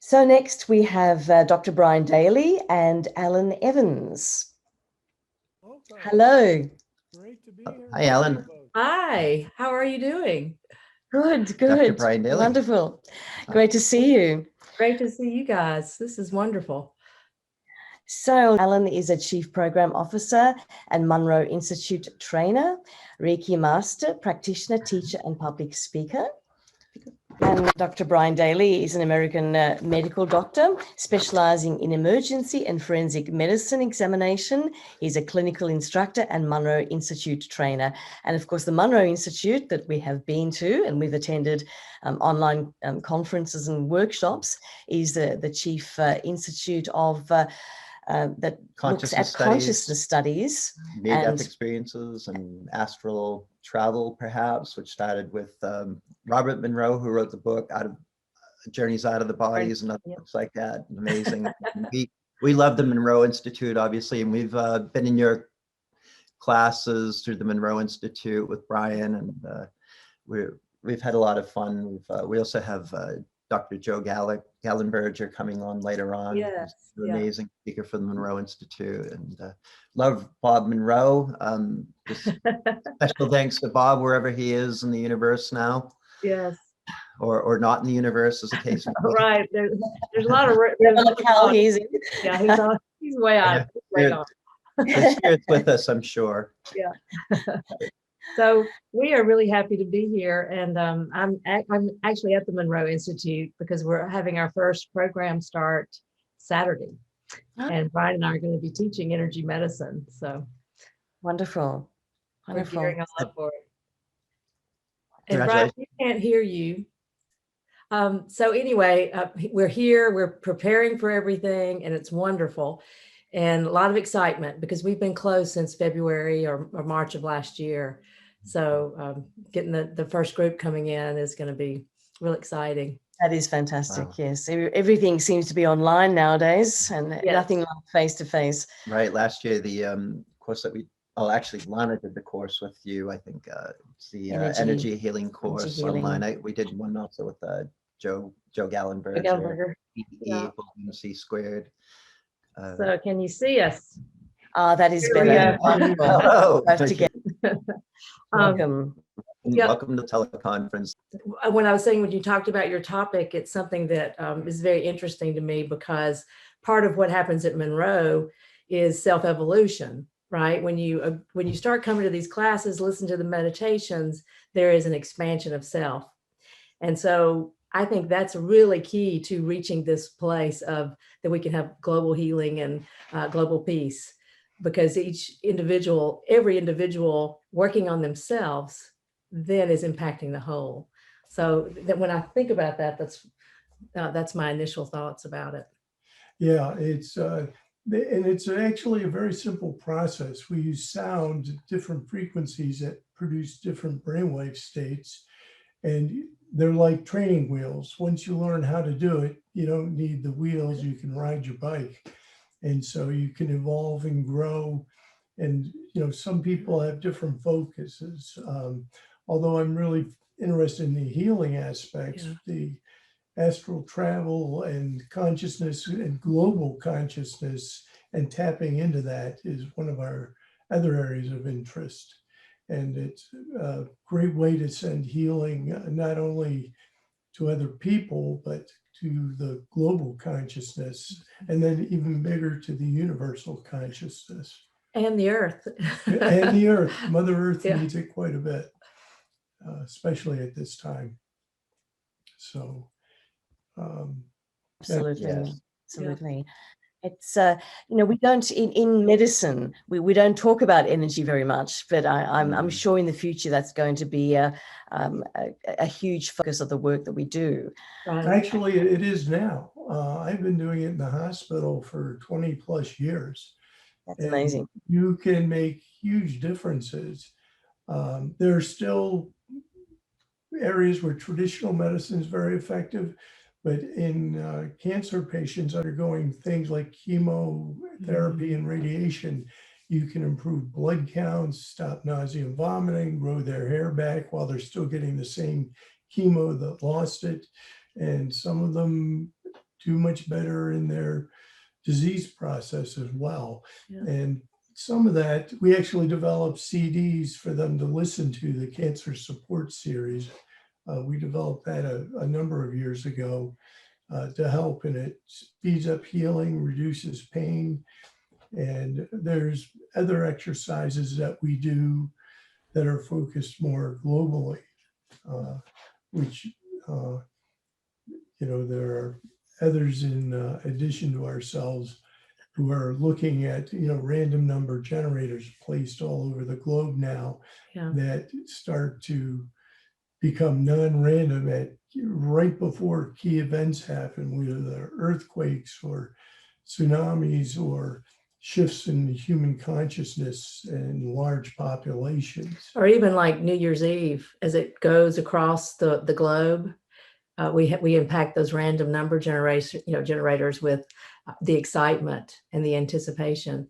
So next we have Dr. Bryan Daly and Allyn Evans. Okay. Hello. Great to be here. Hi, Allyn. Hi, how are you doing? Good, Dr. good. Bryan Daly. Wonderful. Great to see you. Great to see you guys. This is wonderful. So Allyn is a Chief Program Officer and Monroe Institute trainer, Reiki Master, practitioner, teacher, and public speaker. And Dr. Bryan Daly is an American medical doctor specializing in emergency and forensic medicine examination. He's a clinical instructor and Monroe Institute trainer. And of course, the Monroe Institute that we have been to and we've attended online conferences and workshops is the chief institute of that looks at consciousness studies, near-death experiences and astral travel, perhaps, which started with Robert Monroe, who wrote the book Journeys Out of the Bodies and other books like that. Amazing. we love the Monroe Institute, obviously, and we've been in your classes through the Monroe Institute with Bryan, and we've had a lot of fun. We also have Dr. Joe Gallenberger coming on later on. Yes, He's an amazing speaker for the Monroe Institute, and love Bob Monroe. Just special thanks to Bob wherever he is in the universe now. Yes. Or not in the universe, as the case may be. Right. There's a lot of how he's in. Yeah, he's way out. His spirit's with us, I'm sure. Yeah. So we are really happy to be here, and I'm actually at the Monroe Institute because we're having our first program start Saturday, and Bryan and I are going to be teaching energy medicine. So wonderful, wonderful. We're gearing up for it. And Bryan, we can't hear you. So anyway, we're here. We're preparing for everything, and it's wonderful, and a lot of excitement because we've been closed since February or March of last year. So getting the first group coming in is going to be real exciting. That is fantastic. Wow. Yes, everything seems to be online nowadays, and nothing like face to face. Right. Last year, the course that actually Lana did the course with you. I think it's the energy healing course online. We did one also with Joe Gallenberger. C squared. So can you see us? That is better. Hello. Welcome. Welcome to Teleconference. When I was saying, when you talked about your topic, it's something that is very interesting to me because part of what happens at Monroe is self-evolution, right? When you start coming to these classes, listen to the meditations, there is an expansion of self. And so I think that's really key to reaching this place of that we can have global healing and global peace, because every individual working on themselves then is impacting the whole. So that when I think about that, that's my initial thoughts about it. Yeah, it's actually a very simple process. We use sound, different frequencies that produce different brainwave states, and they're like training wheels. Once you learn how to do it, you don't need the wheels. You can ride your bike, and so you can evolve and grow. And some people have different focuses. Although I'm really interested in the healing aspects, the astral travel and consciousness and global consciousness and tapping into that is one of our other areas of interest. And it's a great way to send healing, not only to other people, but to the global consciousness, and then even bigger to the universal consciousness. And the earth. And the earth. Mother Earth needs it quite a bit, especially at this time. So, absolutely. Absolutely. It's, we don't, in medicine, we don't talk about energy very much, but I'm sure in the future that's going to be a huge focus of the work that we do. Actually, it is now. I've been doing it in the hospital for 20 plus years. That's amazing. You can make huge differences. There are still areas where traditional medicine is very effective, but in cancer patients undergoing things like chemotherapy and radiation, you can improve blood counts, stop nausea and vomiting, grow their hair back while they're still getting the same chemo that lost it. And some of them do much better in their disease process as well. Yeah. And some of that, we actually developed CDs for them to listen to, the Cancer Support Series. We developed that a number of years ago to help, and it speeds up healing, reduces pain. And there's other exercises that we do that are focused more globally, which, there are others in addition to ourselves who are looking at, random number generators placed all over the globe now that start to become non-random right before key events happen, whether they're earthquakes or tsunamis or shifts in human consciousness and large populations. Or even like New Year's Eve, as it goes across the globe, we impact those random number generators with the excitement and the anticipation.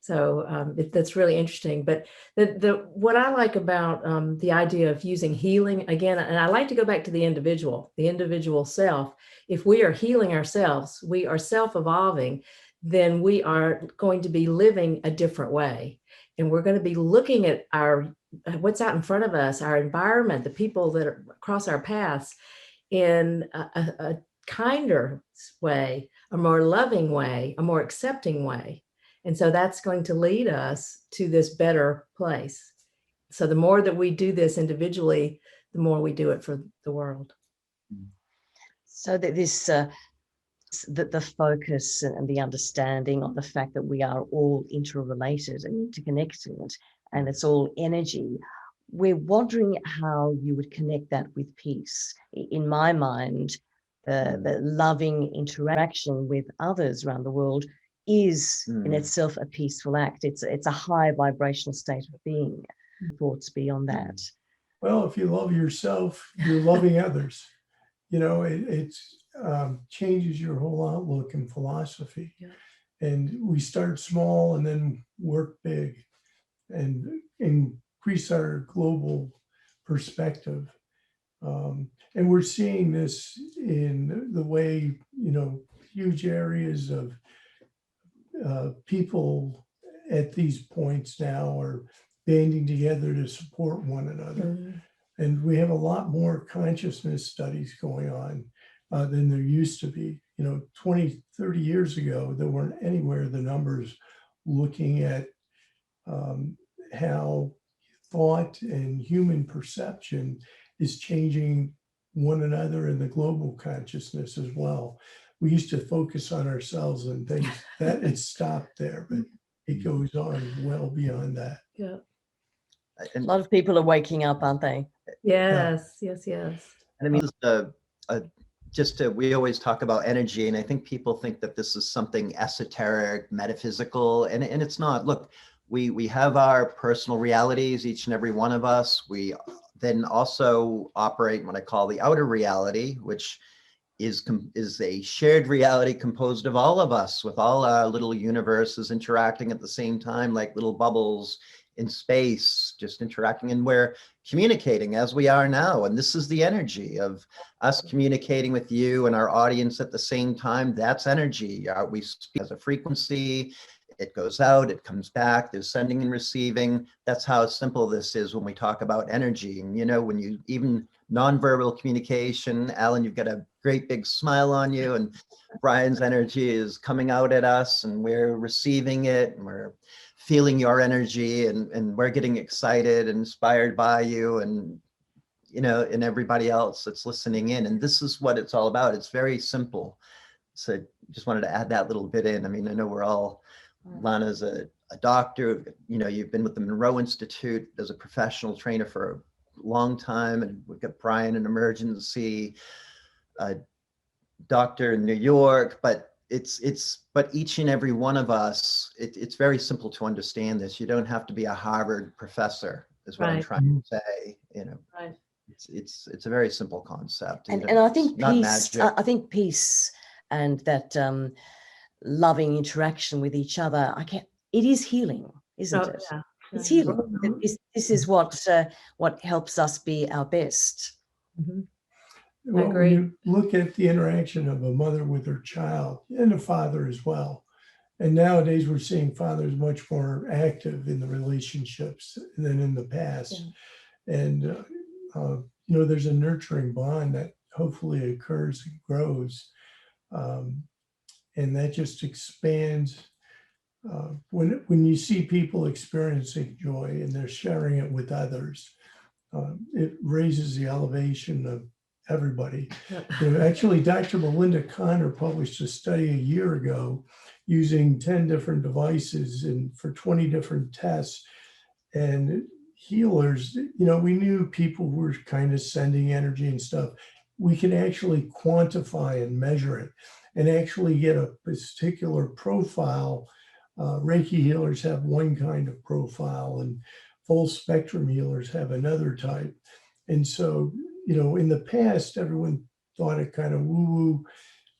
So that's really interesting. But what I like about the idea of using healing, again, and I like to go back to the individual self. If we are healing ourselves, we are self-evolving, then we are going to be living a different way. And we're going to be looking at what's out in front of us, our environment, the people that are across our paths in a kinder way, a more loving way, a more accepting way. And so that's going to lead us to this better place. So the more that we do this individually, the more we do it for the world. So that this, the focus and the understanding of the fact that we are all interrelated and interconnected, and it's all energy. We're wondering how you would connect that with peace. In my mind, the loving interaction with others around the world is in itself a peaceful act. It's a high vibrational state of being. Thoughts beyond that? Well, if you love yourself, you're loving others. It changes your whole outlook and philosophy. Yeah. And we start small and then work big and increase our global perspective. And we're seeing this in the way, huge areas of people at these points now are banding together to support one another. Mm-hmm. And we have a lot more consciousness studies going on than there used to be. 20, 30 years ago, there weren't anywhere the numbers looking at how thought and human perception is changing one another in the global consciousness as well. We used to focus on ourselves and things that it stopped there, but it goes on well beyond that. Yeah. A lot of people are waking up, aren't they? Yes, yes. And I mean, we always talk about energy, and I think people think that this is something esoteric, metaphysical, and it's not. Look, we have our personal realities, each and every one of us. We then also operate what I call the outer reality, which is a shared reality composed of all of us, with all our little universes interacting at the same time, like little bubbles in space, just interacting, and we're communicating as we are now. And this is the energy of us communicating with you and our audience at the same time. That's energy. We speak as a frequency. It goes out, it comes back, there's sending and receiving. That's how simple this is when we talk about energy. And when you even nonverbal communication, Allyn, you've got a great big smile on you, and Bryan's energy is coming out at us, and we're receiving it, and we're feeling your energy, and we're getting excited and inspired by you, and and everybody else that's listening in. And this is what it's all about. It's very simple. So just wanted to add that little bit in. I mean, I know we're all, Lana's a doctor, you've been with the Monroe Institute as a professional trainer for a long time, and we've got Bryan, an emergency doctor in New York, but but each and every one of us, it's very simple to understand this. You don't have to be a Harvard professor, is what I'm trying to say. Right. It's a very simple concept. And I think peace. I think peace and that loving interaction with each other. It is healing, isn't it? Yeah. It's healing. This is what helps us be our best. Mm-hmm. Well, when agree. you look at the interaction of a mother with her child and a father as well, and nowadays we're seeing fathers much more active in the relationships than in the past. And, there's a nurturing bond that hopefully occurs and grows. And that just expands. When you see people experiencing joy and they're sharing it with others, it raises the elevation of everybody. Actually, Dr. Melinda Connor published a study a year ago using 10 different devices and for 20 different tests. And healers, we knew people were kind of sending energy and stuff. We can actually quantify and measure it and actually get a particular profile. Reiki healers have one kind of profile and full spectrum healers have another type. And so, in the past, everyone thought it kind of woo-woo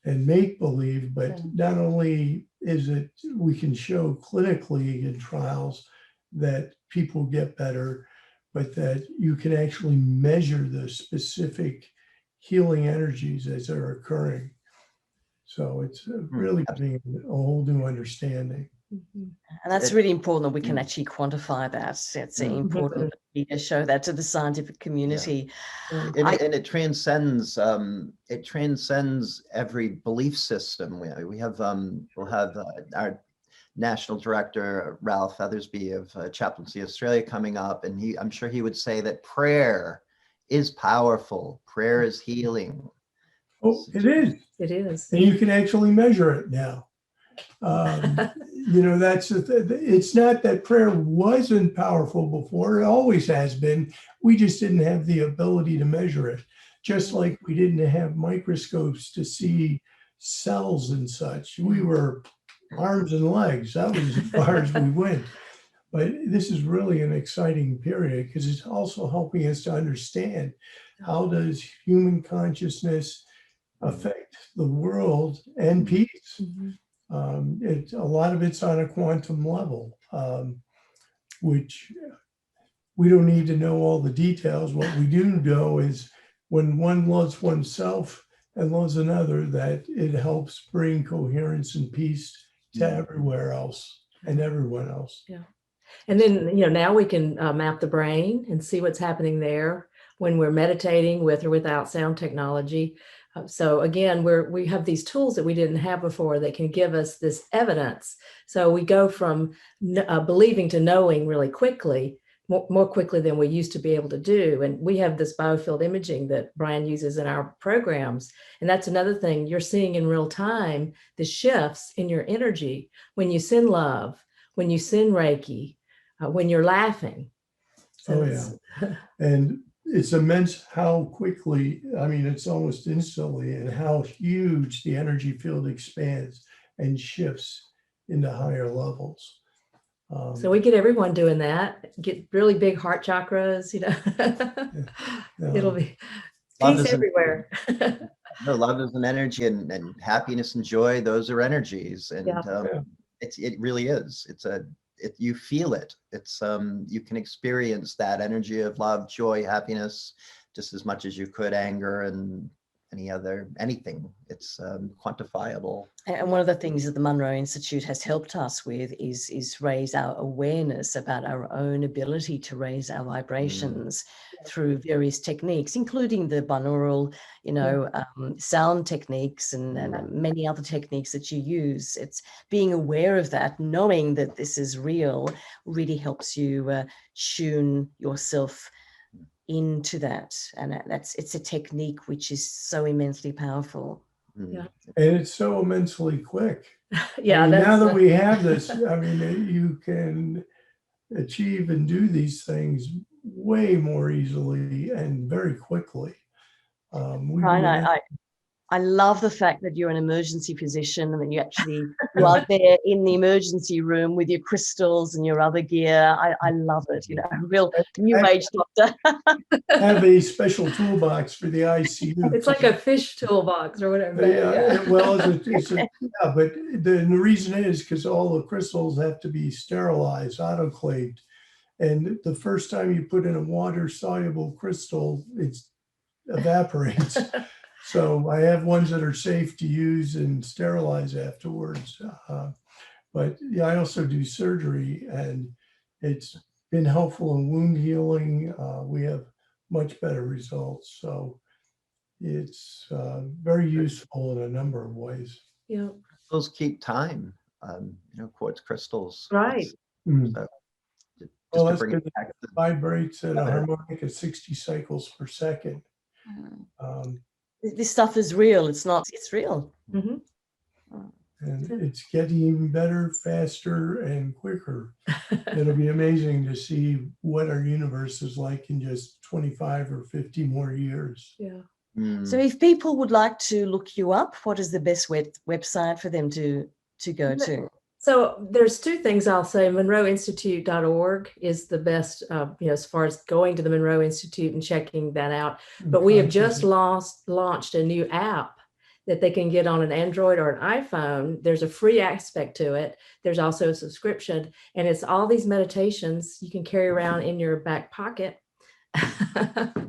and make-believe, but not only is it, we can show clinically in trials that people get better, but that you can actually measure the specific healing energies as they're occurring. So it's really being a whole new understanding. And that's really important that we can actually quantify that. It's important that we show that to the scientific community. And it transcends every belief system. We'll have our national director Ralph Feathersby of Chaplaincy Australia coming up, and I'm sure he would say that prayer is powerful. Prayer is healing. Oh, it is. It is. And you can actually measure it now. That's it's not that prayer wasn't powerful before. It always has been. We just didn't have the ability to measure it. Just like we didn't have microscopes to see cells and such. We were arms and legs. That was as far as we went. But this is really an exciting period because it's also helping us to understand how does human consciousness affect the world and peace. A lot of it's on a quantum level, which we don't need to know all the details. What we do know is when one loves oneself and loves another, that it helps bring coherence and peace to everywhere else and everyone else. Yeah. And then, now we can map the brain and see what's happening there when we're meditating with or without sound technology. So again, we have these tools that we didn't have before that can give us this evidence. So we go from believing to knowing really quickly, more quickly than we used to be able to do. And we have this biofield imaging that Bryan uses in our programs. And that's another thing you're seeing in real time, the shifts in your energy when you send love, when you send Reiki, when you're laughing. So and it's immense how quickly, it's almost instantly, and how huge the energy field expands and shifts into higher levels. So we get everyone doing that, get really big heart chakras, it'll be peace everywhere. No, love is an energy, and happiness and joy, those are energies. And it really is. You feel it. You can experience that energy of love, joy, happiness, just as much as you could anger and anything. It's quantifiable. And one of the things that the Monroe Institute has helped us with is raise our awareness about our own ability to raise our vibrations through various techniques, including the binaural, sound techniques and many other techniques that you use. It's being aware of that, knowing that this is real, really helps you tune yourself into that. And it's a technique which is so immensely powerful. And it's so immensely quick. Now that we have this, you can achieve and do these things way more easily and very quickly. I love the fact that you're an emergency physician and that you are there in the emergency room with your crystals and your other gear. I love it. A real new age doctor. Have a special toolbox for the ICU. It's like a fish toolbox or whatever. But the reason is because all the crystals have to be sterilized, autoclaved. And the first time you put in a water-soluble crystal, it's evaporates. So I have ones that are safe to use and sterilize afterwards. But yeah, I also do surgery, and it's been helpful in wound healing. We have much better results. So it's very useful in a number of ways. Yeah. Those keep time, quartz crystals. Right. So just Well, to that's bring good. it back to Vibrates at a harmonic of 60 cycles per second. This stuff is real. It's real. Mm-hmm. And it's getting even better, faster, and quicker. It'll be amazing to see what our universe is like in just 25 or 50 more years. Yeah. So if people would like to look you up, what is the best website for them to go to? So there's two things I'll say. MonroeInstitute.org is the best, as far as going to the Monroe Institute and checking that out. But we have just launched a new app that they can get on an Android or an iPhone. There's a free aspect to it. There's also a subscription, and it's all these meditations you can carry around in your back pocket.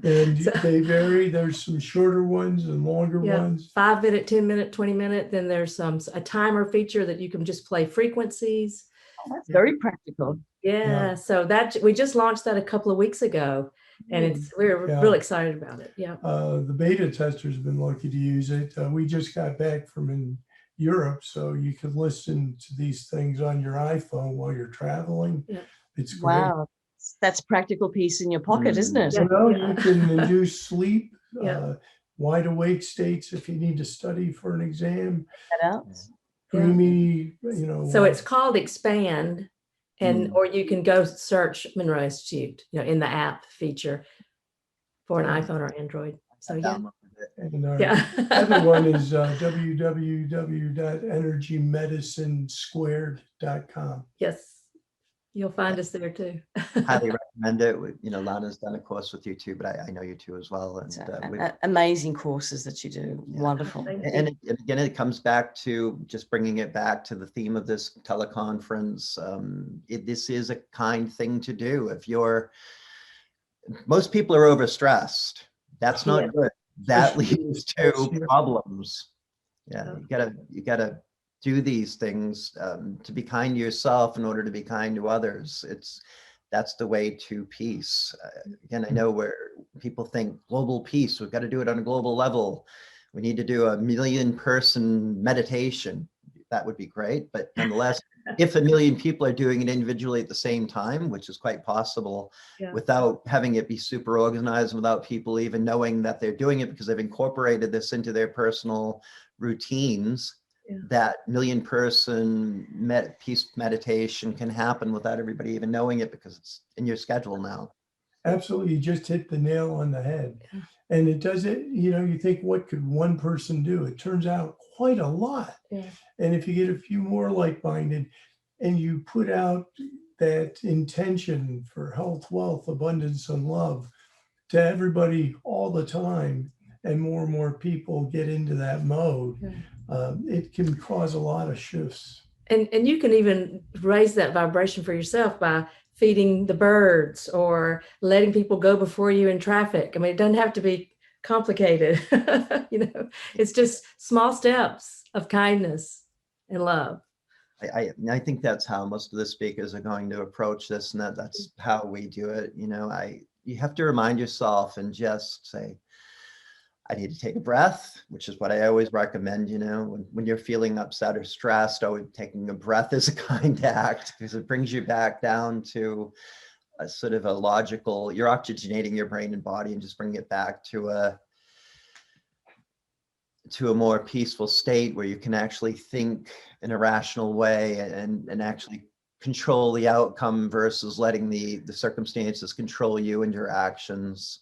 And they vary. There's some shorter ones and longer ones. 5 minute, 10 minute, 20 minute. Then there's a timer feature that you can just play frequencies. Oh, that's very practical. Yeah. So that we just launched that a couple of weeks ago, and we're really excited about it. Yeah. The beta testers have been lucky to use it. We just got back from in Europe, so you can listen to these things on your iPhone while you're traveling. Yeah. It's great. Wow. That's practical piece in your pocket, isn't it? Yeah. You can induce sleep, Yeah. wide awake states if you need to study for an exam. That out. Dreamy, So it's called Expand, or you can go search Monroe Institute, in the app feature for an iPhone or Android. So And our other one is www.energymedicinesquared.com. Yes. You'll find us there too. highly recommend it. Lana's done a course with you too, but I know you too as well. And amazing courses that you do. Yeah. Wonderful. And again, it comes back to just bringing it back to the theme of this teleconference. This is a kind thing to do. Most people are overstressed. That's not good. That leads to problems. Yeah, you gotta do these things to be kind to yourself in order to be kind to others. That's the way to peace. Again, I know where people think global peace, we've got to do it on a global level. We need to do a 1 million person meditation. That would be great. But nonetheless, if 1 million people are doing it individually at the same time, which is quite possible, without having it be super organized, without people even knowing that they're doing it because they've incorporated this into their personal routines, that 1 million person peace meditation can happen without everybody even knowing it because it's in your schedule now. Absolutely. You just hit the nail on the head. And it does it, you think, what could one person do? It turns out quite a lot. And if you get a few more like-minded and you put out that intention for health, wealth, abundance, and love to everybody all the time, and more people get into that mode, it can cause a lot of shifts. And you can even raise that vibration for yourself by feeding the birds or letting people go before you in traffic. I mean, it doesn't have to be complicated. It's just small steps of kindness and love. I think that's how most of the speakers are going to approach this, and that's how we do it. You have to remind yourself and just say, I need to take a breath, which is what I always recommend. When you're feeling upset or stressed, taking a breath is a kind act because it brings you back down to a sort of a logical, you're oxygenating your brain and body and just bring it back to a more peaceful state where you can actually think in a rational way and actually control the outcome versus letting the circumstances control you and your actions.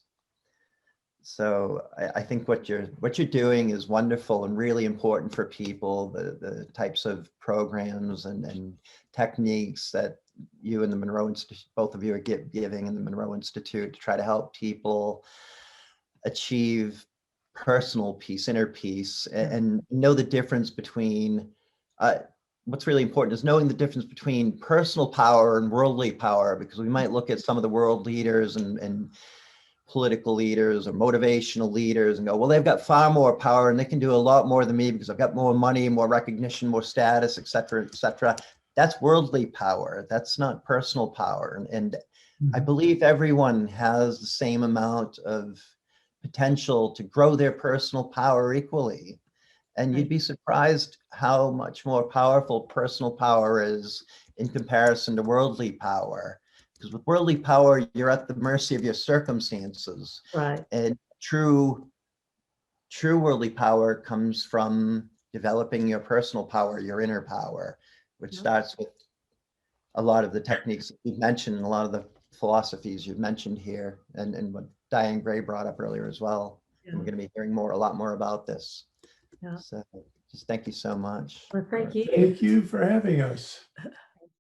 So I think what you're doing is wonderful and really important for people, the types of programs and techniques that you and the Monroe Institute, both of you are giving in the Monroe Institute to try to help people achieve personal peace, inner peace, and know the difference between, what's really important is knowing the difference between personal power and worldly power, because we might look at some of the world leaders and political leaders or motivational leaders and go, well, they've got far more power and they can do a lot more than me because I've got more money, more recognition, more status, et cetera, et cetera. That's worldly power. That's not personal power. And I believe everyone has the same amount of potential to grow their personal power equally. And you'd be surprised how much more powerful personal power is in comparison to worldly power. Because with worldly power, you're at the mercy of your circumstances. Right. And true worldly power comes from developing your personal power, your inner power, which starts with a lot of the techniques that you've mentioned and a lot of the philosophies you've mentioned here, and what Diane Gray brought up earlier as well. And we're going to be hearing a lot more about this. Yeah. So just thank you so much. Well, thank you. Thank you for having us.